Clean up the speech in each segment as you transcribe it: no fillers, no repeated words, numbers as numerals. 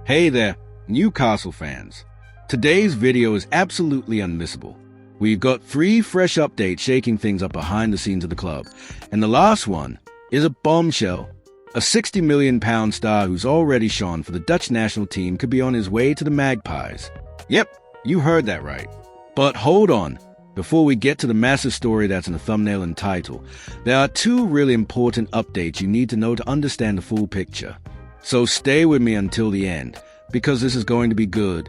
Hey there, Newcastle fans. Today's video is absolutely unmissable. We've got 3 fresh updates shaking things up behind the scenes of the club, and the last one is a bombshell. A £60 million star who's already shone for the Dutch national team could be on his way to the Magpies. Yep, you heard that right. But hold on, before we get to the massive story that's in the thumbnail and title, there are 2 really important updates you need to know to understand the full picture. So stay with me until the end, because this is going to be good.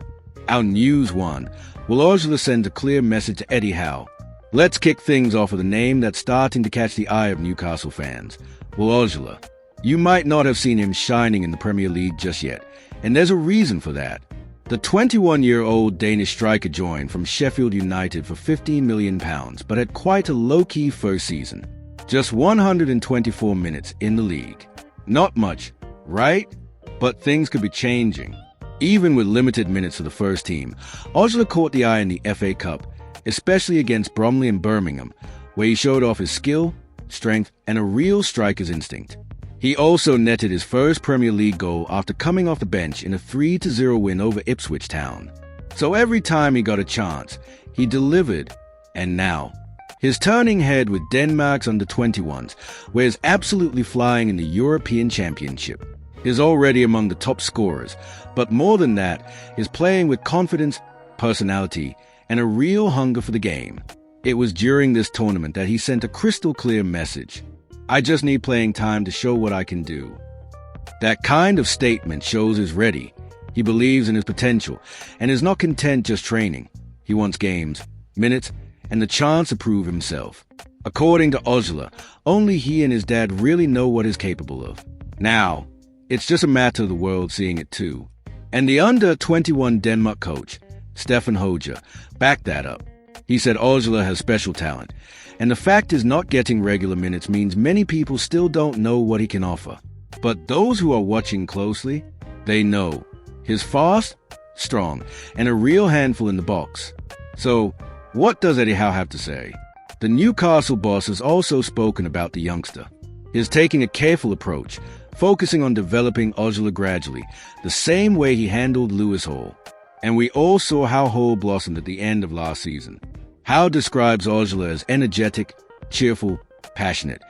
Our news one. Will Ursula send a clear message to Eddie Howe? Let's kick things off with a name that's starting to catch the eye of Newcastle fans. Will Ursula. You might not have seen him shining in the Premier League just yet, and there's a reason for that. The 21-year-old Danish striker joined from Sheffield United for £15 million, but had quite a low-key first season. Just 124 minutes in the league. Not much, right? But things could be changing. Even with limited minutes for the first team, Ursula caught the eye in the FA Cup, especially against Bromley and Birmingham, where he showed off his skill, strength, and a real striker's instinct. He also netted his first Premier League goal after coming off the bench in a 3-0 win over Ipswich Town. So every time he got a chance, he delivered. And now, his turning head with Denmark's under-21s, where he's absolutely flying in the European Championship. He's already among the top scorers, but more than that, he's playing with confidence, personality, and a real hunger for the game. It was during this tournament that he sent a crystal-clear message. I just need playing time to show what I can do. That kind of statement shows he's ready. He believes in his potential and is not content just training. He wants games, minutes, and the chance to prove himself. According to Ursula, only he and his dad really know what he's capable of. Now, it's just a matter of the world seeing it too. And the under-21 Denmark coach, Stefan Hoja, backed that up. He said Ursula has special talent, and the fact is not getting regular minutes means many people still don't know what he can offer. But those who are watching closely, they know. He's fast, strong, and a real handful in the box. So, what does Eddie Howe have to say? The Newcastle boss has also spoken about the youngster. He's taking a careful approach, focusing on developing Ursula gradually, the same way he handled Lewis Hall. And we all saw how Hall blossomed at the end of last season. Howe describes Ursula as energetic, cheerful, passionate,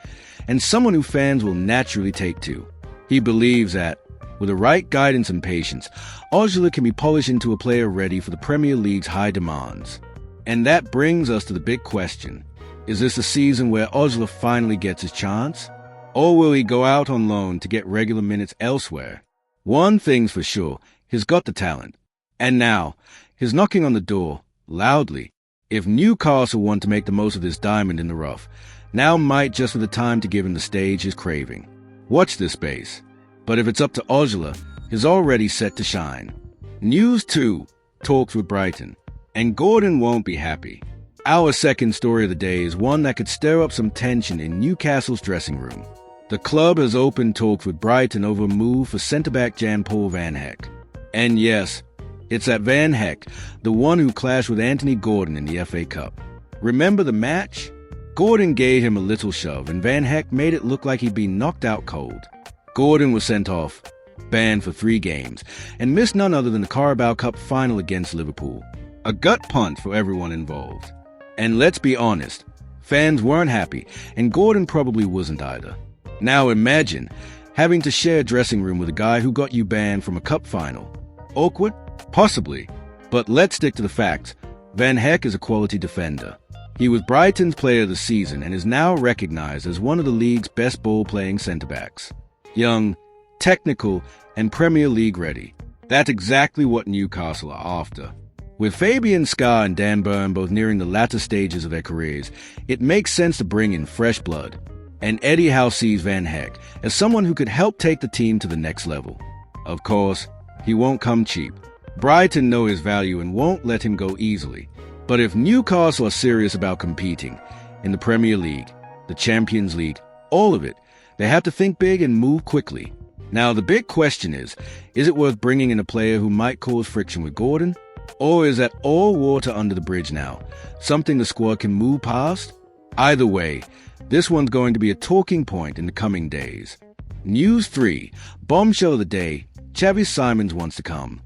and someone who fans will naturally take to. He believes that, with the right guidance and patience, Ursula can be polished into a player ready for the Premier League's high demands. And that brings us to the big question. Is this a season where Ursula finally gets his chance? Or will he go out on loan to get regular minutes elsewhere? One thing's for sure, he's got the talent. And now, he's knocking on the door, loudly. If Newcastle want to make the most of this diamond in the rough, now might just be the time to give him the stage he's craving. Watch this space. But if it's up to Ursula, he's already set to shine. News 2, talks with Brighton. And Gordon won't be happy. Our second story of the day is one that could stir up some tension in Newcastle's dressing room. The club has opened talks with Brighton over a move for centre-back Jan-Paul Van Hecke. And yes, it's that Van Hecke, the one who clashed with Anthony Gordon in the FA Cup. Remember the match? Gordon gave him a little shove, and Van Hecke made it look like he'd been knocked out cold. Gordon was sent off, banned for 3 games, and missed none other than the Carabao Cup final against Liverpool. A gut punch for everyone involved. And let's be honest, fans weren't happy, and Gordon probably wasn't either. Now imagine having to share a dressing room with a guy who got you banned from a cup final. Awkward? Possibly. But let's stick to the facts. Van Hecke is a quality defender. He was Brighton's player of the season and is now recognized as one of the league's best ball-playing centre-backs. Young, technical, and Premier League ready. That's exactly what Newcastle are after. With Fabian Schär and Dan Burn both nearing the latter stages of their careers, it makes sense to bring in fresh blood. And Eddie Howe sees Van Hecke as someone who could help take the team to the next level. Of course, he won't come cheap. Brighton know his value and won't let him go easily. But if Newcastle are serious about competing in the Premier League, the Champions League, all of it, they have to think big and move quickly. Now the big question is it worth bringing in a player who might cause friction with Gordon? Or is that all water under the bridge now, something the squad can move past? Either way, this one's going to be a talking point in the coming days. News 3. Bombshell of the day. Xavi Simons wants to come.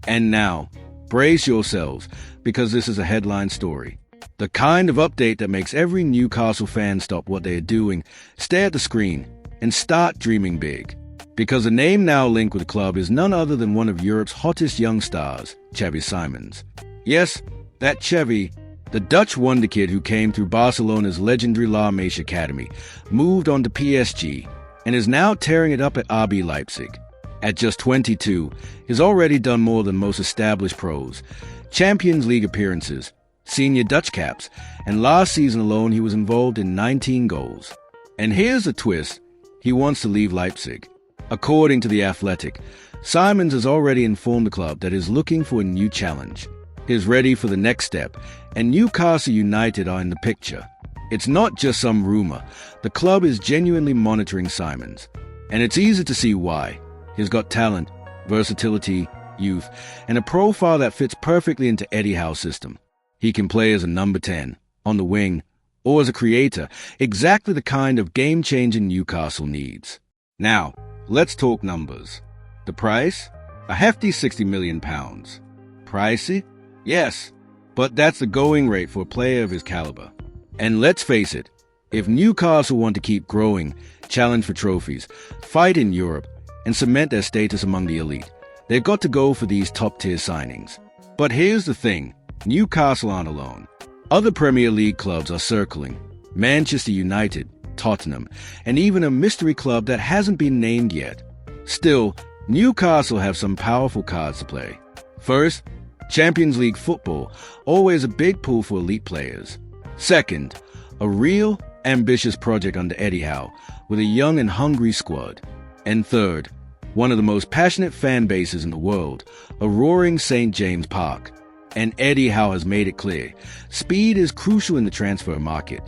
And now, brace yourselves, because this is a headline story. The kind of update that makes every Newcastle fan stop what they are doing, stare at the screen, and start dreaming big. Because the name now linked with the club is none other than one of Europe's hottest young stars, Xavi Simons. Yes, that Xavi, the Dutch Wonderkid who came through Barcelona's legendary La Masia Academy, moved on to PSG, and is now tearing it up at RB Leipzig. At just 22, he's already done more than most established pros. Champions League appearances, senior Dutch caps, and last season alone he was involved in 19 goals. And here's the twist, he wants to leave Leipzig. According to The Athletic, Simons has already informed the club that he's looking for a new challenge. He's ready for the next step, and Newcastle United are in the picture. It's not just some rumor, the club is genuinely monitoring Simons. And it's easy to see why. He's got talent, versatility, youth, and a profile that fits perfectly into Eddie Howe's system. He can play as a number 10, on the wing, or as a creator, exactly the kind of game-changer Newcastle needs. Now, let's talk numbers. The price? A hefty £60 million. Pricey? Yes, but that's the going rate for a player of his caliber. And let's face it, if Newcastle want to keep growing, challenge for trophies, fight in Europe, and cement their status among the elite, they've got to go for these top-tier signings. But here's the thing, Newcastle aren't alone. Other Premier League clubs are circling. Manchester United, Tottenham, and even a mystery club that hasn't been named yet. Still, Newcastle have some powerful cards to play. First, Champions League football, always a big pull for elite players. Second, a real, ambitious project under Eddie Howe, with a young and hungry squad. And third, one of the most passionate fan bases in the world, a roaring St. James Park. And Eddie Howe has made it clear, speed is crucial in the transfer market.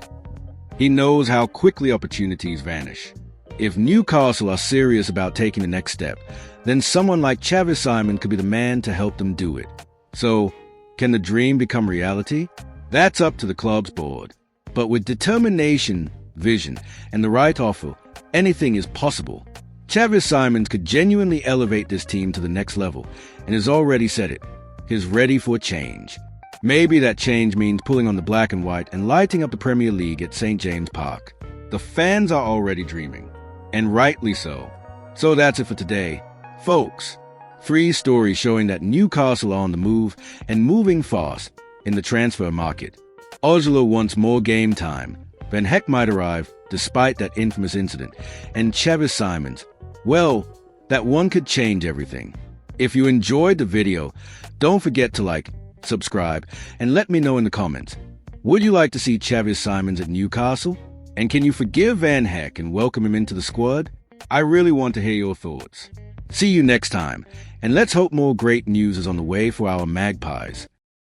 He knows how quickly opportunities vanish. If Newcastle are serious about taking the next step, then someone like Xavi Simons could be the man to help them do it. So, can the dream become reality? That's up to the club's board. But with determination, vision, and the right offer, anything is possible. Xavi Simons could genuinely elevate this team to the next level, and has already said it. He's ready for change. Maybe that change means pulling on the black and white and lighting up the Premier League at St. James Park. The fans are already dreaming, and rightly so. So that's it for today. Folks, 3 stories showing that Newcastle are on the move and moving fast in the transfer market. Oslo wants more game time. Van Heck might arrive, despite that infamous incident. And Xavi Simons, well, that one could change everything. If you enjoyed the video, don't forget to like, subscribe, and let me know in the comments. Would you like to see Xavi Simons at Newcastle? And can you forgive Van Heck and welcome him into the squad? I really want to hear your thoughts. See you next time, and let's hope more great news is on the way for our Magpies.